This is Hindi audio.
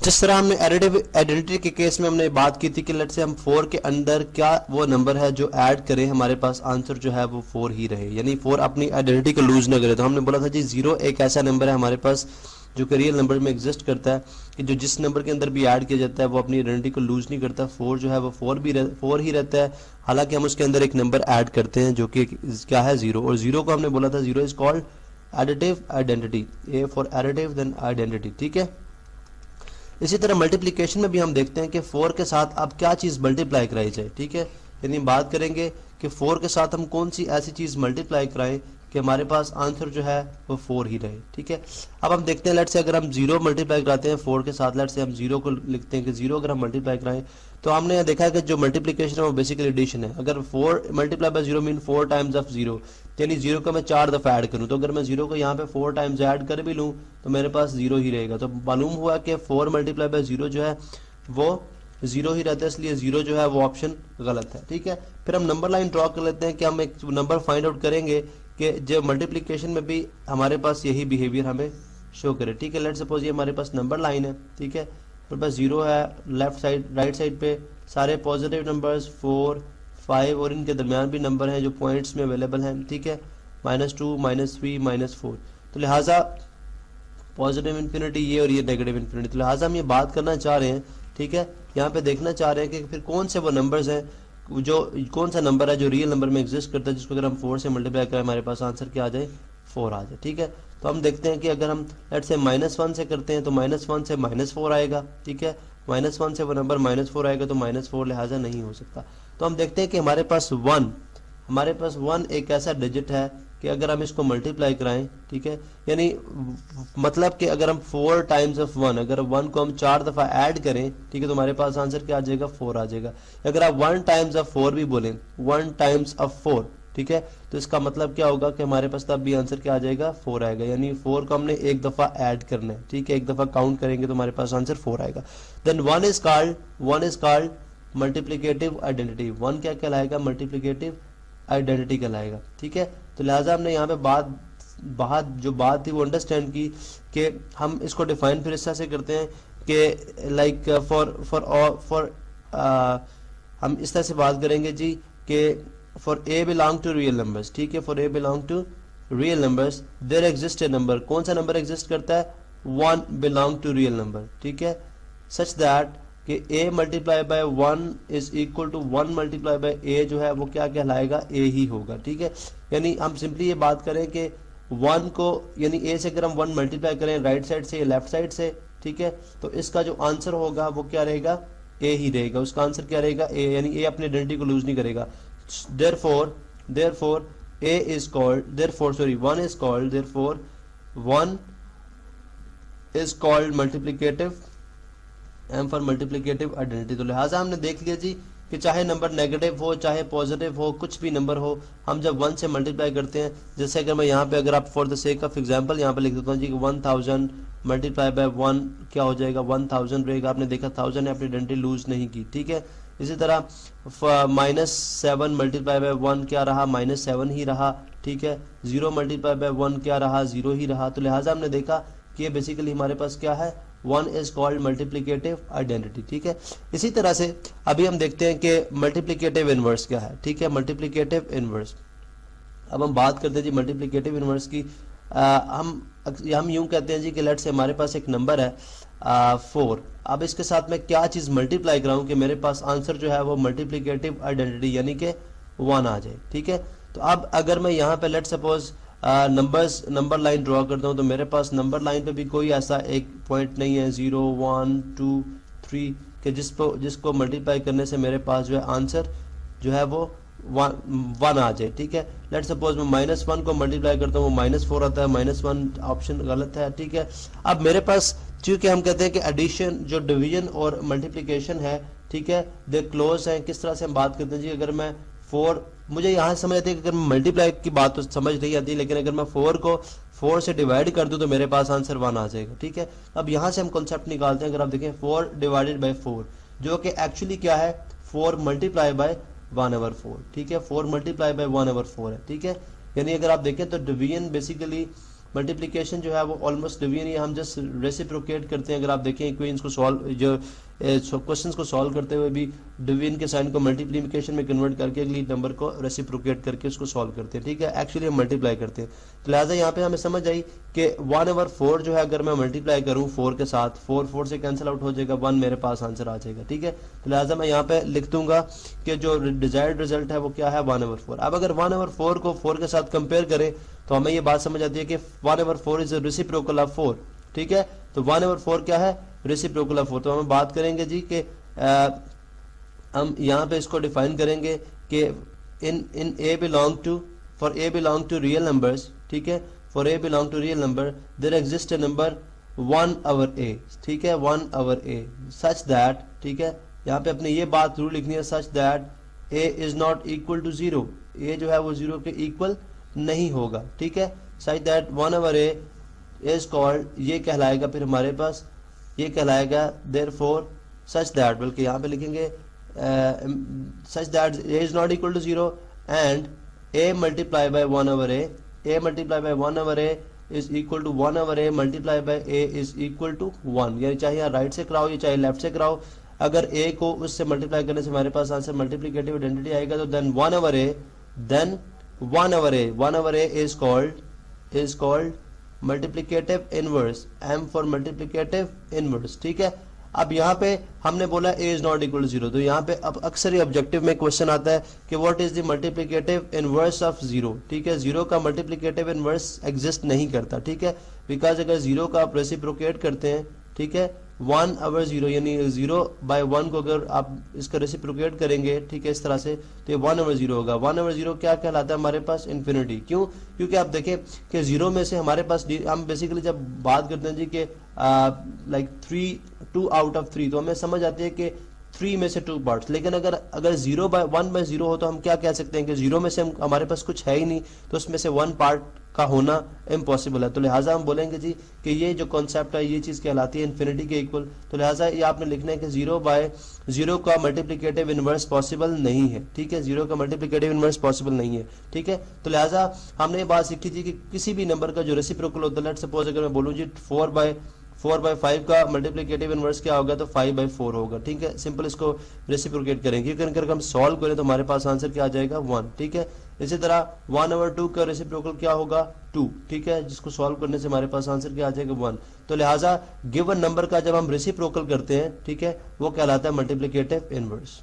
जिस तरह हमने एडिटिव आइडेंटिटी के केस में हमने बात की थी कि लेट्स से हम 4 के अंदर क्या वो नंबर है जो ऐड करें हमारे पास आंसर जो है वो 4 ही रहे, यानी 4 अपनी आइडेंटिटी को लूज ना करे। तो हमने बोला था जी 0 एक ऐसा नंबर है हमारे पास जो कि रियल नंबर में एग्जिस्ट करता है कि जो जिस नंबर के अंदर भी ऐड किया जाता है वो अपनी आइडेंटिटी को लूज नहीं करता। 4 जो है वो 4 ही रहता है, हालांकि हम उसके अंदर एक नंबर ऐड करते हैं जो कि क्या है 0, और 0 को हमने बोला था 0 is called additive identity, A for additive then identity, ठीक है। इसी तरह मल्टीप्लिकेशन में भी हम देखते हैं कि 4 के साथ अब क्या चीज़ मल्टीप्लाई कराई जाए, ठीक है। यानी बात करेंगे कि 4 के साथ हम कौन सी ऐसी चीज़ मल्टीप्लाई कराएं कि हमारे पास आंसर जो है वो 4 ही रहे, ठीक है। अब हम देखते हैं लेट से अगर हम 0 मल्टीप्लाई कराते हैं 4 के साथ, लेट से हम 0 को लिखते हैं कि 0 अगर हम मल्टीप्लाई कराएं तो हमने देखा है कि जो मल्टीप्लिकेशन है वो बेसिकली एडिशन है। अगर 4 multiply by 0 mean 4 times of 0, यानी 0 को मैं 4 दफ़ा ऐड करूं, तो अगर मैं 0 को यहाँ पे 4 टाइम्स ऐड कर भी लूं तो मेरे पास 0 ही रहेगा। तो मालूम हुआ कि 4 मल्टीप्लाई बाय 0 जो है वो 0 ही रहता है, इसलिए 0 जो है वो ऑप्शन गलत है, ठीक है। फिर हम नंबर लाइन ड्रॉ कर लेते हैं कि हम एक नंबर फाइंड आउट करेंगे कि जो मल्टीप्लिकेशन में भी हमारे पास यही बिहेवियर हमें शो करे, ठीक है। लेट सपोज ये हमारे पास नंबर लाइन है, ठीक है, हमारे पास 0 है, लेफ्ट साइड राइट साइड पे सारे पॉजिटिव नंबर्स 4 5 और इनके दरमियान भी नंबर हैं जो पॉइंट्स में अवेलेबल हैं, ठीक है, -2 -3 -4। तो लिहाजा पॉजिटिव इन्फिनिटी ये और ये नेगेटिव इन्फिनिटी, तो लिहाजा हम ये बात करना चाह रहे हैं, ठीक है। यहाँ पे देखना चाह रहे हैं कि फिर कौन से वो नंबर्स हैं जो कौन सा नंबर है जो रियल नंबर में एग्जिस्ट करता है जिसको अगर हम 4 से मल्टीप्लाई करें हमारे पास आंसर क्या आ जाए 4 आ जाए, ठीक है। तो हम देखते हैं कि अगर हम लेट से -1 से करते हैं तो -1 से -4 आएगा, ठीक है। -1 से वो नंबर -4 आएगा तो -4 लिहाजा नहीं हो सकता। तो हम देखते हैं कि हमारे पास 1 एक ऐसा डिजिट है कि अगर हम इसको मल्टीप्लाई कराएं, ठीक है, यानी मतलब कि अगर हम 4 टाइम्स ऑफ 1, अगर 1 को हम 4 दफ़ा ऐड करें, ठीक है, तो हमारे पास आंसर क्या आ जाएगा 4 आ जाएगा। अगर आप 1 टाइम्स ऑफ 4 भी बोलें, 1 टाइम्स ऑफ 4, ठीक है, तो इसका मतलब क्या होगा कि हमारे पास तब भी आंसर क्या आ जाएगा 4 आएगा, यानी 4 को हमने एक दफ़ा ऐड करना है, ठीक है, एक दफ़ा काउंट करेंगे तो हमारे पास आंसर 4 आएगा। Then 1 is called multiplicative identity, 1 क्या कहलाएगा मल्टीप्लिकेटिव आइडेंटिटी कहलाएगा, ठीक है। तो लिहाजा हमने यहाँ पे बात थी वो अंडरस्टैंड की कि हम इसको डिफाइन फिर इस तरह से करते हैं कि लाइक फॉर हम इस तरह से बात करेंगे जी कि for A belong to real numbers, ठीक है, for A belong to real numbers there exist a number, कौन सा नंबर एग्जिस्ट करता है 1 बिलोंग टू रियल नंबर, ठीक है, सच दैट कि a multiply by 1 is equal to 1 multiply by a जो है वो क्या कहलाएगा a ही होगा, ठीक है। यानी हम सिंपली ये बात करें कि 1 को यानी a से अगर हम 1 मल्टीप्लाई करें राइट साइड से या लेफ्ट साइड से, ठीक है, तो इसका जो आंसर होगा वो क्या रहेगा a ही रहेगा, उसका आंसर क्या रहेगा a, यानी a अपनी आइडेंटिटी को लूज नहीं करेगा। therefore 1 is called multiplicative M for multiplicative identity. तो लिहाजा हमने देख लिया जी कि चाहे नंबर नेगेटिव हो चाहे पॉजिटिव हो, कुछ भी नंबर हो, हम जब 1 से मल्टीप्लाई करते हैं, जैसे अगर मैं यहाँ पे अगर आप for the sake of example यहाँ पे लिख देता हूँ जी कि 1000 मल्टीप्लाई बाय 1 क्या हो जाएगा 1000 रहेगा। आपने देखा 1000 ने अपनी आइडेंटिटी लूज नहीं की, ठीक है। इसी तरह -7 मल्टीप्लाई बाय 1 क्या रहा -7 ही रहा, ठीक है। 0 मल्टीप्लाई बाय 1 क्या रहा 0 ही रहा। तो लिहाजा हमने देखा कि ये बेसिकली हमारे पास क्या है 1 इज कॉल्ड मल्टीप्लिकेटिव आइडेंटिटी, ठीक है। इसी तरह से अभी हम देखते हैं कि मल्टीप्लिकेटिव इनवर्स क्या है, ठीक है, मल्टीप्लिकेटिव इनवर्स। अब हम बात करते हैं जी मल्टीप्लिकेटिव इनवर्स की। हम यूं कहते हैं जी कि लेट से हमारे पास एक नंबर है 4, अब इसके साथ मैं क्या चीज़ मल्टीप्लाई कराऊं कि मेरे पास आंसर जो है वो मल्टीप्लिकेटिव आइडेंटिटी यानी कि 1 आ जाए, ठीक है। तो अब अगर मैं यहाँ पे let suppose number line draw करता हूँ तो मेरे पास नंबर लाइन पे भी कोई ऐसा एक पॉइंट नहीं है 0 1 2 3 कि जिसको मल्टीप्लाई करने से मेरे पास जो है आंसर जो है वो 1 आ जाए, ठीक है। लेट सपोज मैं -1 को मल्टीप्लाई करता हूँ वो -4 आता है, -1 ऑप्शन गलत है, ठीक है। अब मेरे पास चूंकि हम कहते हैं कि एडिशन जो डिवीजन और मल्टीप्लिकेशन है, ठीक है, दे क्लोज हैं। किस तरह से हम बात करते हैं जी, अगर मैं 4 मुझे यहाँ समझ आती है कि अगर मल्टीप्लाई की बात तो समझ नहीं आती, लेकिन अगर मैं 4 को 4 से डिवाइड कर दूं तो मेरे पास आंसर 1 आ जाएगा, ठीक है। अब यहाँ से हम कॉन्सेप्ट निकालते हैं। अगर आप देखें 4 डिवाइडेड बाय 4 जो कि एक्चुअली क्या है 4 मल्टीप्लाई बाय 1/4, ठीक है, 4 मल्टीप्लाई बाय 1/4 है, ठीक है। यानी अगर आप देखें तो डिवीजन बेसिकली मल्टीप्लिकेशन जो है वो ऑलमोस्ट डिवीजन ही हम जस्ट रेसिप्रोकेट करते हैं। अगर आप देखें इक्वेशंस को सॉल्व जो क्वेश्चंस को सॉल्व करते हुए भी डिवीजन के साइन को मल्टीप्लिकेशन में कन्वर्ट करके अगली नंबर को रेसिप्रोकेट करके उसको सॉल्व करते हैं, ठीक है। एक्चुअली हम मल्टीप्लाई करते हैं, तो लिहाजा यहाँ पे हमें समझ आई कि 1/4 जो है अगर मैं मल्टीप्लाई करूँ 4 के साथ, 4 से कैंसिल आउट हो जाएगा, 1 मेरे पास आंसर आ जाएगा, ठीक है। तो लिहाजा मैं यहाँ पे लिख दूंगा कि जो डिजायर्ड रिजल्ट है वो क्या है 1/4। अब अगर 1/4 को 4 के साथ कंपेयर करें तो हमें ये बात समझ आती है कि 1/4 इज रेसिप्रोकल ऑफ 4, ठीक है। तो 1/4 क्या है, रेसिप्रोकल ऑफ 4। तो हम बात करेंगे जी कि हम यहाँ पे इसको डिफाइन करेंगे कि in a belong to, for A belong to real numbers, ठीक है, for A belong to real number there exist a number 1/a, ठीक है, 1/a सच दैट, ठीक है, यहाँ पे अपने ये बात जरूर लिखनी है, such that a is not equal to 0, a जो है वो 0 के इक्वल नहीं होगा, ठीक है। Such that 1/a is called, ये कहलाएगा फिर हमारे पास, ये कहलाएगा देयरफॉर सच दैट, बल्कि यहाँ पे लिखेंगे such that a is not equal to 0 and a multiply by 1/a, a multiply by 1/a is equal to 1/a multiply by a is equal to 1। यानी चाहे यहाँ राइट से कराओ या चाहे लेफ्ट से कराओ, अगर a को उससे मल्टीप्लाई करने से हमारे पास आंसर मल्टीप्लिकेटिव आइडेंटिटी आएगा, तो then 1/a is called multiplicative inverse, m for multiplicative inverse, ठीक है। अब यहाँ पे हमने बोला a is not equal to 0, तो यहाँ पे अब अक्सर ही ऑब्जेक्टिव में क्वेश्चन आता है कि what is the multiplicative inverse of 0, ठीक है। 0 का मल्टीप्लिकेटिव इनवर्स एग्जिस्ट नहीं करता, ठीक है, बिकॉज अगर 0 का आप रेसिप्रोकेट करते हैं, ठीक है, 1/0 यानी 0/1 को अगर आप इसका रेसिप्रोकेट करेंगे, ठीक है, इस तरह से, तो ये 1/0 होगा। 1/0 क्या कहलाता है हमारे पास, इन्फिनिटी। क्यों, क्योंकि आप देखें कि 0 में से हमारे पास, हम बेसिकली जब बात करते हैं जी कि लाइक 2 आउट ऑफ 3, तो हमें समझ आती है कि 3 में से 2 पार्ट्स, लेकिन अगर 1/0 हो तो हम क्या कह सकते हैं कि 0 में से हमारे पास कुछ है ही नहीं, तो उसमें से 1 पार्ट का होना इम्पॉसिबल है। तो लिहाजा हम बोलेंगे जी कि ये जो कॉन्सेप्ट है ये चीज़ कहलाती है इन्फिनिटी के इक्वल। तो लिहाजा ये आपने लिखना है कि 0/0 का मल्टीप्लिकेटिव इनवर्स पॉसिबल नहीं है, ठीक है, 0 का मल्टीप्लिकेटिव इनवर्स पॉसिबल नहीं है, ठीक है। तो लिहाजा हमने ये बात सीखी थी कि किसी भी नंबर का जो रेसिप्रोकल होता है, लेट्स सपोज अगर मैं बोलूँ जी 4/5 का मल्टीप्लिकेटिव इनवर्स क्या होगा, तो 5/4 होगा, ठीक है। सिंपल इसको रेसिप्रोकेट करेंगे, अगर हम सॉल्व करें तो हमारे पास आंसर क्या आ जाएगा, 1, ठीक है। इसी तरह 1/2 का रेसिप्रोकल क्या होगा, 2, ठीक है, जिसको सॉल्व करने से हमारे पास आंसर क्या आ जाएगा, 1। तो लिहाजा गिवन नंबर का जब हम रेसिप्रोकल करते हैं, ठीक है, वो कहलाता है मल्टीप्लिकेटिव इनवर्स।